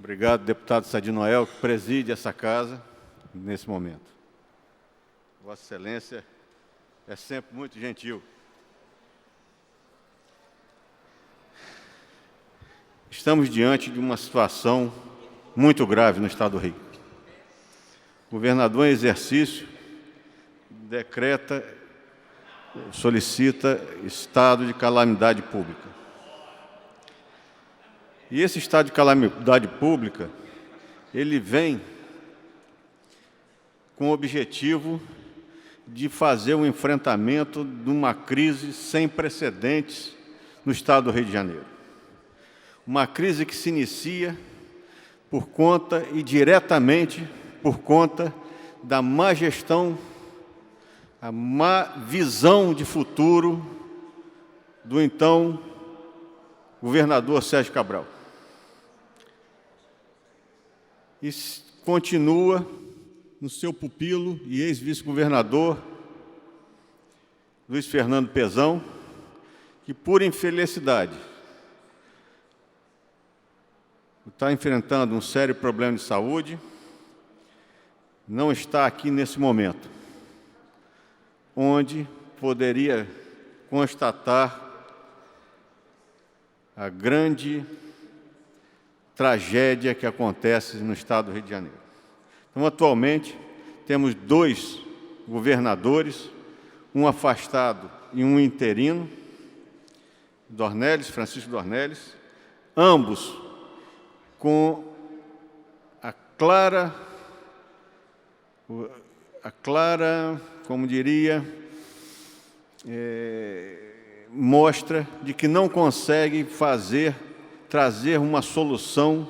Obrigado, deputado Sadi Noel, que preside essa casa nesse momento. Vossa Excelência é sempre muito gentil. Estamos diante de uma situação muito grave no Estado do Rio. O governador em exercício solicita estado de calamidade pública. E esse estado de calamidade pública, ele vem com o objetivo de fazer um enfrentamento de uma crise sem precedentes no Estado do Rio de Janeiro. Uma crise que se inicia por conta e diretamente por conta da má gestão, a má visão de futuro do então governador Sérgio Cabral. E continua no seu pupilo e ex-vice-governador Luiz Fernando Pezão, que, por infelicidade, está enfrentando um sério problema de saúde, não está aqui nesse momento, onde poderia constatar a grande tragédia que acontece no Estado do Rio de Janeiro. Então, atualmente, temos 2 governadores, um afastado e um interino, Francisco Dornelles, ambos com a clara, como diria, mostra de que não consegue trazer uma solução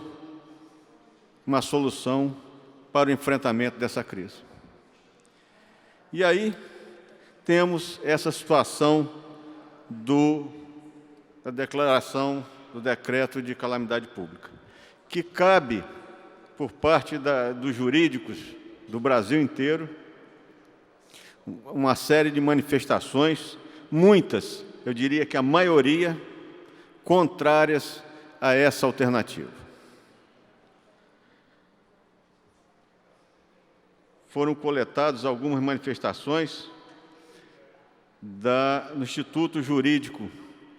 para o enfrentamento dessa crise. E aí temos essa situação da declaração do decreto de calamidade pública, que cabe, por parte dos jurídicos do Brasil inteiro, uma série de manifestações, muitas, eu diria que a maioria, contrárias a essa alternativa. Foram coletadas algumas manifestações no Instituto Jurídico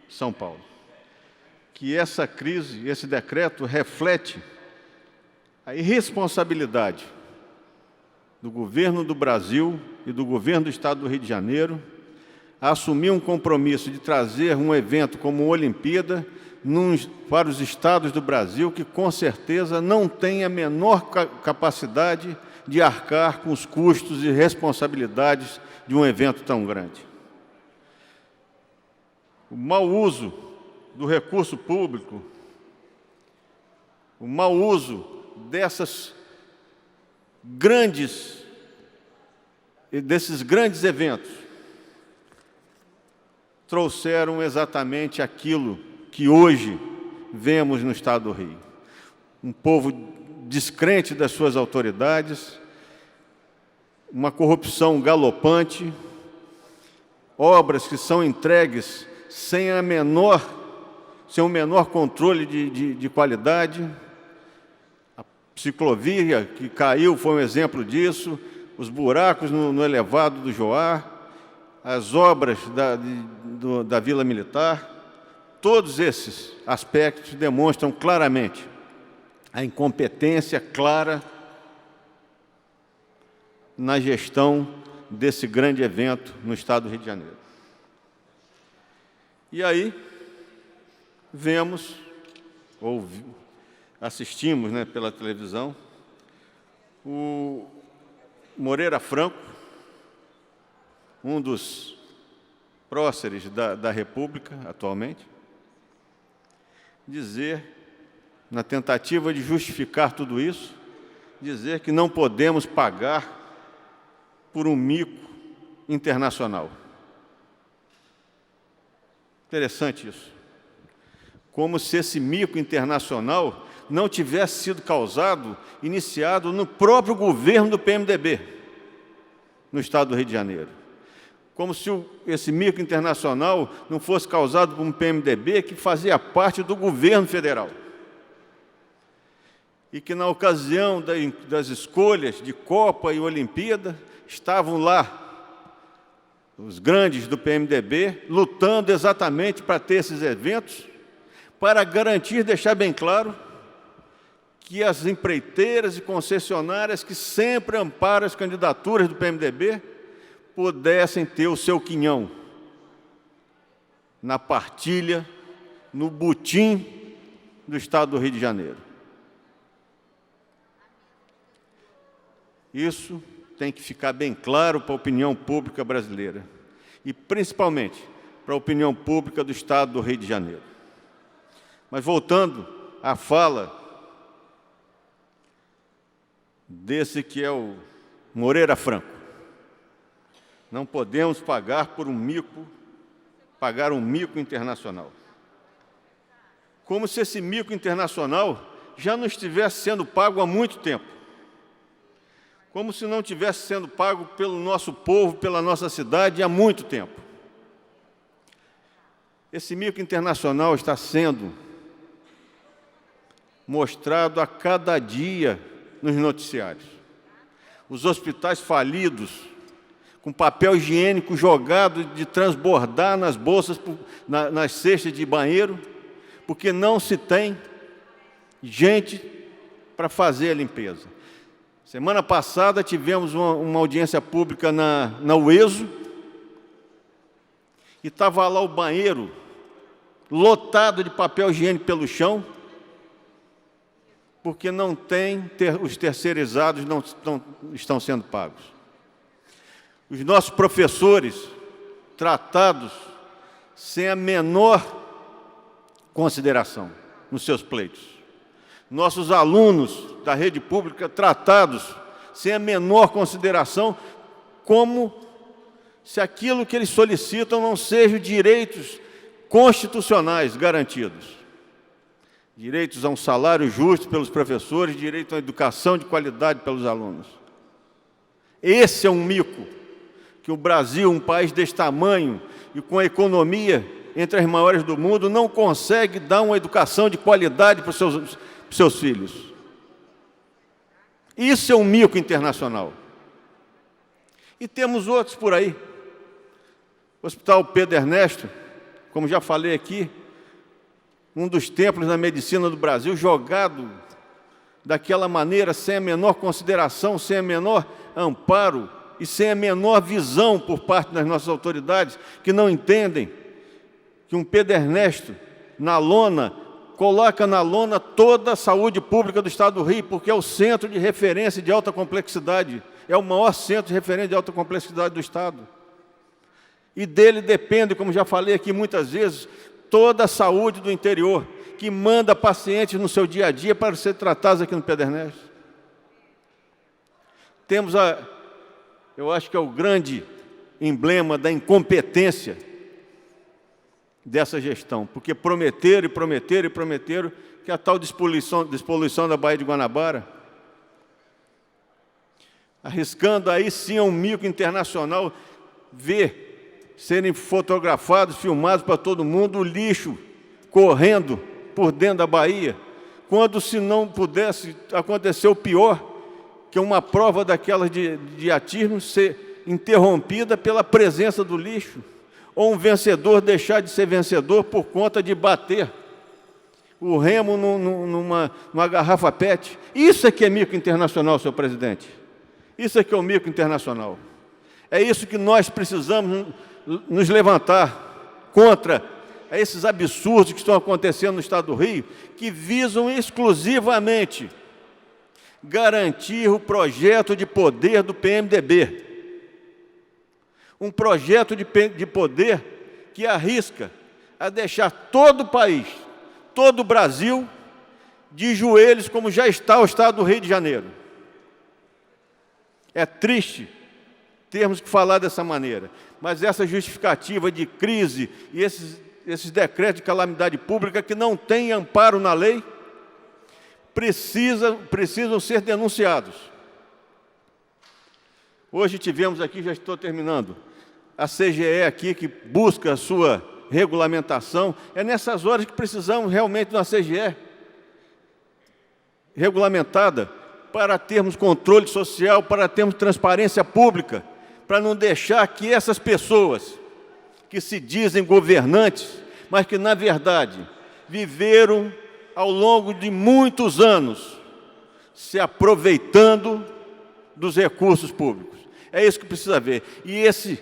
de São Paulo, que essa crise, esse decreto, reflete a irresponsabilidade do governo do Brasil e do governo do Estado do Rio de Janeiro a assumir um compromisso de trazer um evento como a Olimpíada para os estados do Brasil que, com certeza, não têm a menor capacidade de arcar com os custos e responsabilidades de um evento tão grande. O mau uso do recurso público, o mau uso desses grandes eventos, trouxeram exatamente aquilo que hoje vemos no Estado do Rio. Um povo descrente das suas autoridades, uma corrupção galopante, obras que são entregues sem o menor controle de qualidade. A ciclovia que caiu foi um exemplo disso, os buracos no elevado do Joá, as obras da Vila Militar. Todos esses aspectos demonstram claramente a incompetência clara na gestão desse grande evento no Estado do Rio de Janeiro. E aí assistimos, pela televisão, o Moreira Franco, um dos próceres da República atualmente, dizer, na tentativa de justificar tudo isso, dizer que não podemos pagar por um mico internacional. Interessante isso. Como se esse mico internacional não tivesse sido iniciado no próprio governo do PMDB, no Estado do Rio de Janeiro. Como se esse mico internacional não fosse causado por um PMDB que fazia parte do governo federal. e que na ocasião das escolhas de Copa e Olimpíada, estavam lá os grandes do PMDB, lutando exatamente para ter esses eventos, para garantir, deixar bem claro, que as empreiteiras e concessionárias que sempre amparam as candidaturas do PMDB pudessem ter o seu quinhão na partilha, no butim do Estado do Rio de Janeiro. Isso tem que ficar bem claro para a opinião pública brasileira e, principalmente, para a opinião pública do Estado do Rio de Janeiro. Mas, voltando à fala desse que é o Moreira Franco, não podemos pagar um mico internacional. Como se esse mico internacional já não estivesse sendo pago há muito tempo. Como se não estivesse sendo pago pelo nosso povo, pela nossa cidade há muito tempo. Esse mico internacional está sendo mostrado a cada dia nos noticiários. Os hospitais falidos, com papel higiênico jogado de transbordar nas bolsas, nas cestas de banheiro, porque não se tem gente para fazer a limpeza. Semana passada tivemos uma audiência pública na UESO, e estava lá o banheiro lotado de papel higiênico pelo chão, porque não tem, os terceirizados não estão sendo pagos. Os nossos professores tratados sem a menor consideração nos seus pleitos. Nossos alunos da rede pública tratados sem a menor consideração, como se aquilo que eles solicitam não sejam direitos constitucionais garantidos. Direitos a um salário justo pelos professores, direito à educação de qualidade pelos alunos. Esse é um mico que o Brasil, um país desse tamanho e com a economia entre as maiores do mundo, não consegue dar uma educação de qualidade para os seus filhos. Isso é um mico internacional. E temos outros por aí. O Hospital Pedro Ernesto, como já falei aqui, um dos templos da medicina do Brasil, jogado daquela maneira, sem a menor consideração, sem a menor amparo e sem a menor visão por parte das nossas autoridades, que não entendem que um Pedro Ernesto, na lona, coloca na lona toda a saúde pública do Estado do Rio, porque é o centro de referência de alta complexidade, é o maior centro de referência de alta complexidade do Estado. E dele depende, como já falei aqui muitas vezes, toda a saúde do interior, que manda pacientes no seu dia a dia para ser tratados aqui no Pedro Ernesto. Temos eu acho que é o grande emblema da incompetência dessa gestão, porque prometeram e prometeram e prometeram que a tal despoluição da Baía de Guanabara, arriscando aí sim um mico internacional, ver serem fotografados, filmados para todo mundo, o lixo correndo por dentro da Bahia, quando se não pudesse acontecer o pior, que uma prova daquelas de atismo ser interrompida pela presença do lixo, ou um vencedor deixar de ser vencedor por conta de bater o remo numa garrafa PET. Isso é que é mico internacional, senhor presidente. Isso é que é o mico internacional. É isso que nós precisamos nos levantar contra esses absurdos que estão acontecendo no Estado do Rio, que visam exclusivamente garantir o projeto de poder do PMDB. Um projeto de poder que arrisca a deixar todo o país, todo o Brasil, de joelhos, como já está o Estado do Rio de Janeiro. É triste termos que falar dessa maneira, mas essa justificativa de crise e esses decretos de calamidade pública que não têm amparo na lei, precisam ser denunciados. Hoje tivemos aqui, já estou terminando, a CGE aqui que busca a sua regulamentação. É nessas horas que precisamos realmente da CGE. regulamentada para termos controle social, para termos transparência pública, para não deixar que essas pessoas que se dizem governantes, mas que, na verdade, viveram ao longo de muitos anos se aproveitando dos recursos públicos. É isso que precisa ver. E esse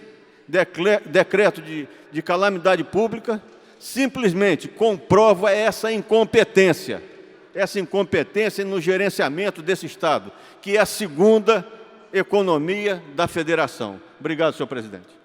decreto de calamidade pública simplesmente comprova essa incompetência no gerenciamento desse Estado, que é a segunda economia da Federação. Obrigado, senhor presidente.